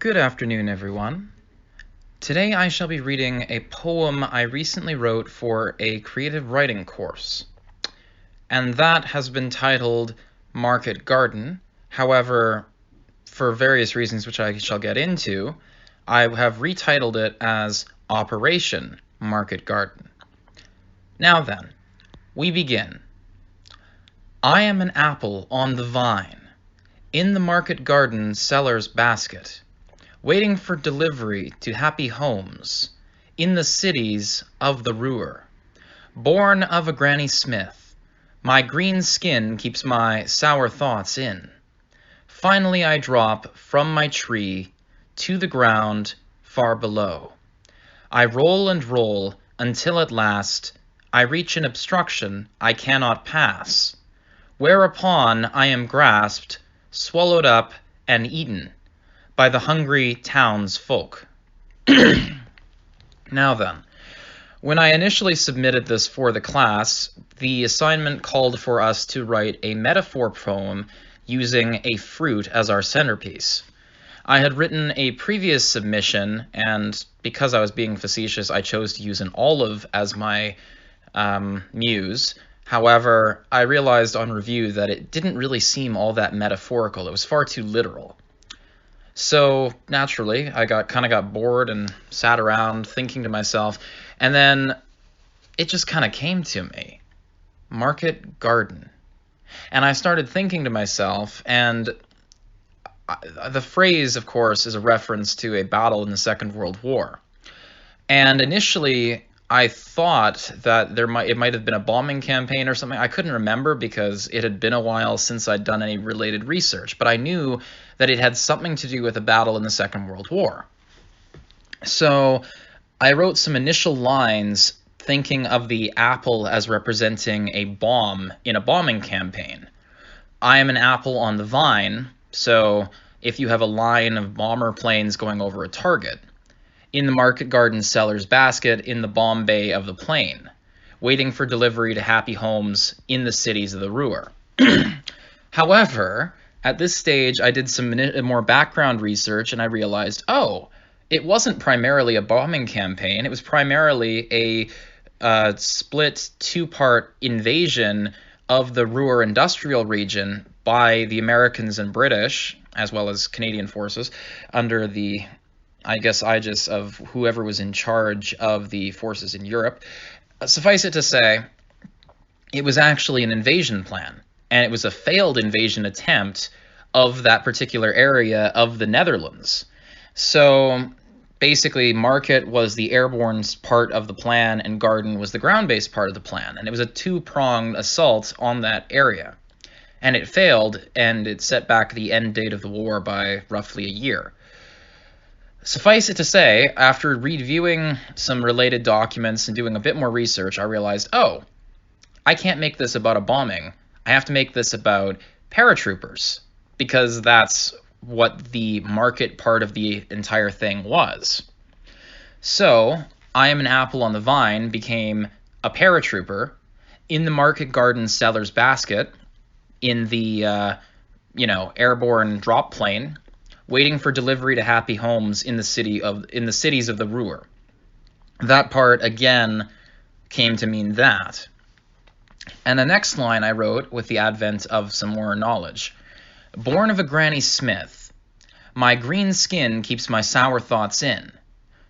Good afternoon, everyone. Today I shall be reading a poem I recently wrote for a creative writing course, and that has been titled Market Garden. However, for various reasons which I shall get into, I have retitled it as Operation Market Garden. Now then, we begin. I am an apple on the vine, in the market garden seller's basket, waiting for delivery to happy homes in the cities of the Ruhr. Born of a Granny Smith, my green skin keeps my sour thoughts in. Finally I drop from my tree to the ground far below. I roll and roll until at last I reach an obstruction I cannot pass, whereupon I am grasped, swallowed up, and eaten by the hungry townsfolk. Now then, when I initially submitted this for the class, the assignment called for us to write a metaphor poem using a fruit as our centerpiece. I had written a previous submission, and because I was being facetious, I chose to use an olive as my muse. However, I realized on review that it didn't really seem all that metaphorical. It was far too literal. So naturally, I kind of got bored and sat around thinking to myself, and then it just kind of came to me. Market garden. And I started thinking to myself, and the phrase, of course, is a reference to a battle in the Second World War. And initially, I thought that it might have been a bombing campaign or something. I couldn't remember because it had been a while since I'd done any related research, but I knew that it had something to do with a battle in the Second World War. So I wrote some initial lines thinking of the apple as representing a bomb in a bombing campaign. I am an apple on the vine, so if you have a line of bomber planes going over a target. In the market garden seller's basket, in the bomb bay of the plane, waiting for delivery to happy homes in the cities of the Ruhr. However, at this stage, I did some more background research, and I realized, oh, it wasn't primarily a bombing campaign. It was primarily a split two-part invasion of the Ruhr industrial region by the Americans and British, as well as Canadian forces, under the aegis of whoever was in charge of the forces in Europe. Suffice it to say, it was actually an invasion plan, and it was a failed invasion attempt of that particular area of the Netherlands. So basically, market was the airborne part of the plan, and garden was the ground-based part of the plan, and it was a two-pronged assault on that area. And it failed, and it set back the end date of the war by roughly a year. Suffice it to say, after reviewing some related documents and doing a bit more research, I realized, oh, I can't make this about a bombing. I have to make this about paratroopers, because that's what the market part of the entire thing was. So, I am an apple on the vine became a paratrooper in the market garden seller's basket in the, airborne drop plane, waiting for delivery to happy homes in the cities of the Ruhr. That part, again, came to mean that. And the next line I wrote with the advent of some more knowledge. Born of a Granny Smith, my green skin keeps my sour thoughts in.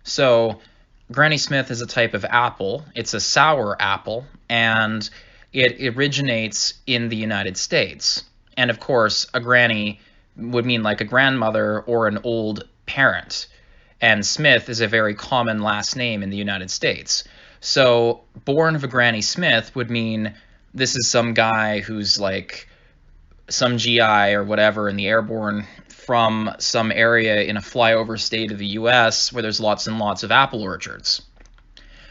So, Granny Smith is a type of apple. It's a sour apple, and it originates in the United States. And of course, a granny would mean like a grandmother or an old parent. And Smith is a very common last name in the United States. So born of a Granny Smith would mean this is some guy who's like some GI or whatever in the airborne from some area in a flyover state of the US where there's lots and lots of apple orchards.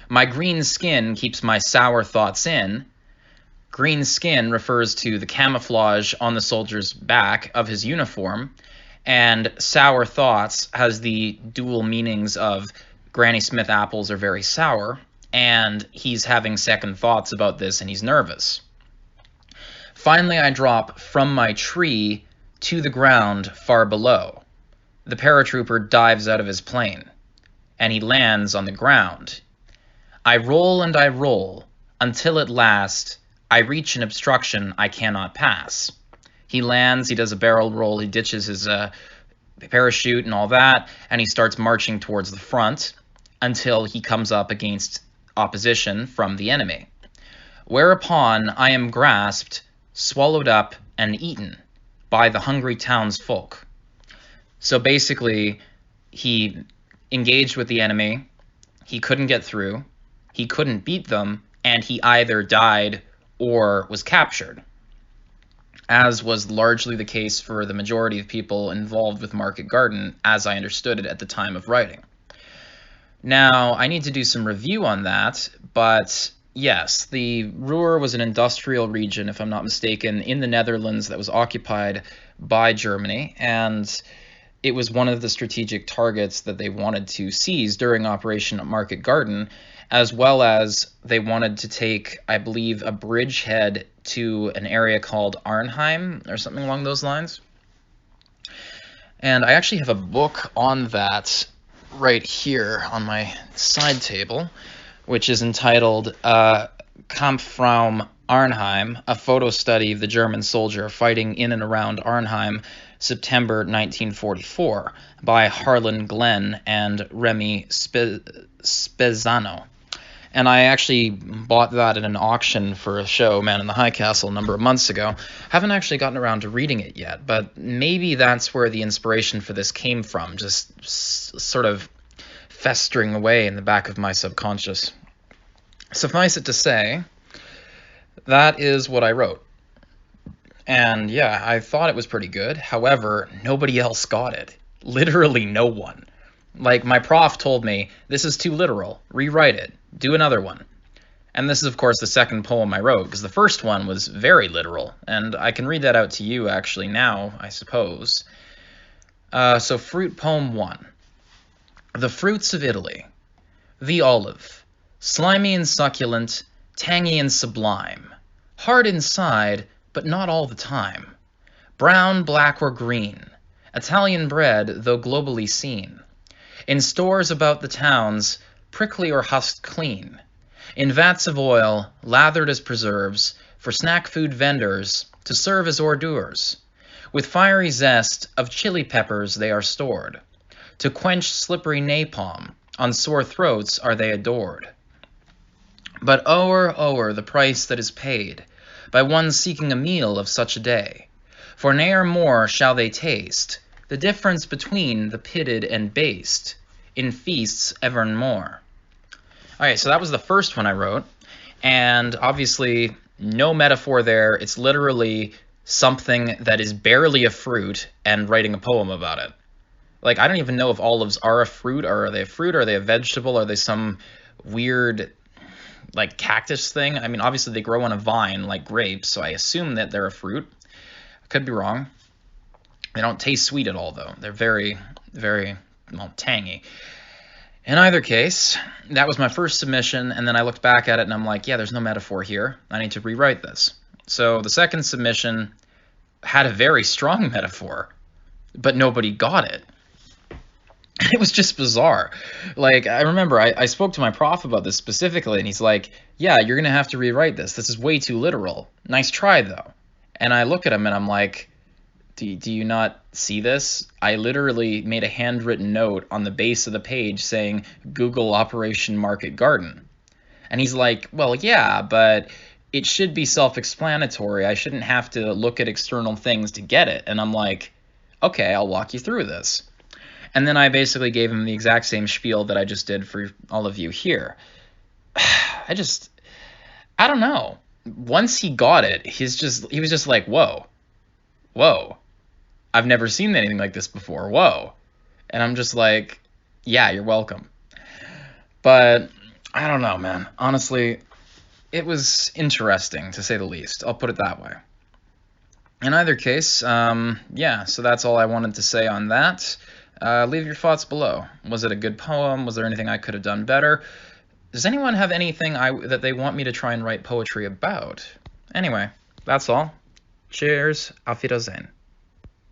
My green skin keeps my sour thoughts in. Green skin refers to the camouflage on the soldier's back of his uniform, and sour thoughts has the dual meanings of Granny Smith apples are very sour, and he's having second thoughts about this and he's nervous. Finally, I drop from my tree to the ground far below. the paratrooper dives out of his plane, and he lands on the ground. I roll and I roll, until at last I reach an obstruction I cannot pass. He lands, he does a barrel roll, he ditches his parachute and all that, and he starts marching towards the front until he comes up against opposition from the enemy. Whereupon I am grasped, swallowed up, and eaten by the hungry townsfolk. So basically, he engaged with the enemy, he couldn't get through, he couldn't beat them, and he either died or was captured, as was largely the case for the majority of people involved with Market Garden, as I understood it at the time of writing. Now, I need to do some review on that, but yes, the Ruhr was an industrial region, if I'm not mistaken, in the Netherlands that was occupied by Germany, and it was one of the strategic targets that they wanted to seize during Operation Market Garden, as well as they wanted to take, I believe, a bridgehead to an area called Arnhem, or something along those lines. And I actually have a book on that right here on my side table, which is entitled Kampfraum Arnhem, a photo study of the German soldier fighting in and around Arnhem, September 1944, by Harlan Glenn and Remy Spezzano. And I actually bought that at an auction for a show, Man in the High Castle, a number of months ago. Haven't actually gotten around to reading it yet, but maybe that's where the inspiration for this came from, just sort of festering away in the back of my subconscious. Suffice it to say, that is what I wrote. And yeah, I thought it was pretty good. However, nobody else got it. Literally no one. Like, my prof told me, this is too literal, rewrite it, do another one. And this is, of course, the second poem I wrote, because the first one was very literal, and I can read that out to you, actually, now, I suppose. So, Fruit Poem 1. The fruits of Italy. The olive. Slimy and succulent, tangy and sublime. Hard inside, but not all the time. Brown, black, or green. Italian bread, though globally seen. In stores about the towns, prickly or husked clean. In vats of oil, lathered as preserves, for snack food vendors, to serve as hors d'oeuvres. With fiery zest of chili peppers they are stored. To quench slippery napalm, on sore throats are they adored. But o'er the price that is paid, by one seeking a meal of such a day. For ne'er more shall they taste the difference between the pitted and based, in feasts evermore. Alright, so that was the first one I wrote, and obviously no metaphor there. It's literally something that is barely a fruit and writing a poem about it. Like, I don't even know if olives are a fruit, or are they a fruit, or are they a vegetable, are they some weird, like, cactus thing? I mean, obviously they grow on a vine like grapes, so I assume that they're a fruit. I could be wrong. They don't taste sweet at all, though. They're very, very, well, tangy. In either case, that was my first submission, and then I looked back at it, and I'm like, yeah, there's no metaphor here. I need to rewrite this. So the second submission had a very strong metaphor, but nobody got it. It was just bizarre. Like, I remember I spoke to my prof about this specifically, and he's like, yeah, you're going to have to rewrite this. This is way too literal. Nice try, though. And I look at him, and I'm like, do you not see this? I literally made a handwritten note on the base of the page saying, Google Operation Market Garden. And he's like, well, yeah, but it should be self-explanatory. I shouldn't have to look at external things to get it. And I'm like, okay, I'll walk you through this. And then I basically gave him the exact same spiel that I just did for all of you here. I don't know. Once he got it, he was just like, whoa. I've never seen anything like this before. Whoa. And I'm just like, yeah, you're welcome. But I don't know, man. Honestly, it was interesting, to say the least. I'll put it that way. In either case, yeah, so that's all I wanted to say on that. Leave your thoughts below. Was it a good poem? Was there anything I could have done better? Does anyone have anything that they want me to try and write poetry about? Anyway, that's all. Cheers. Auf Wiedersehen.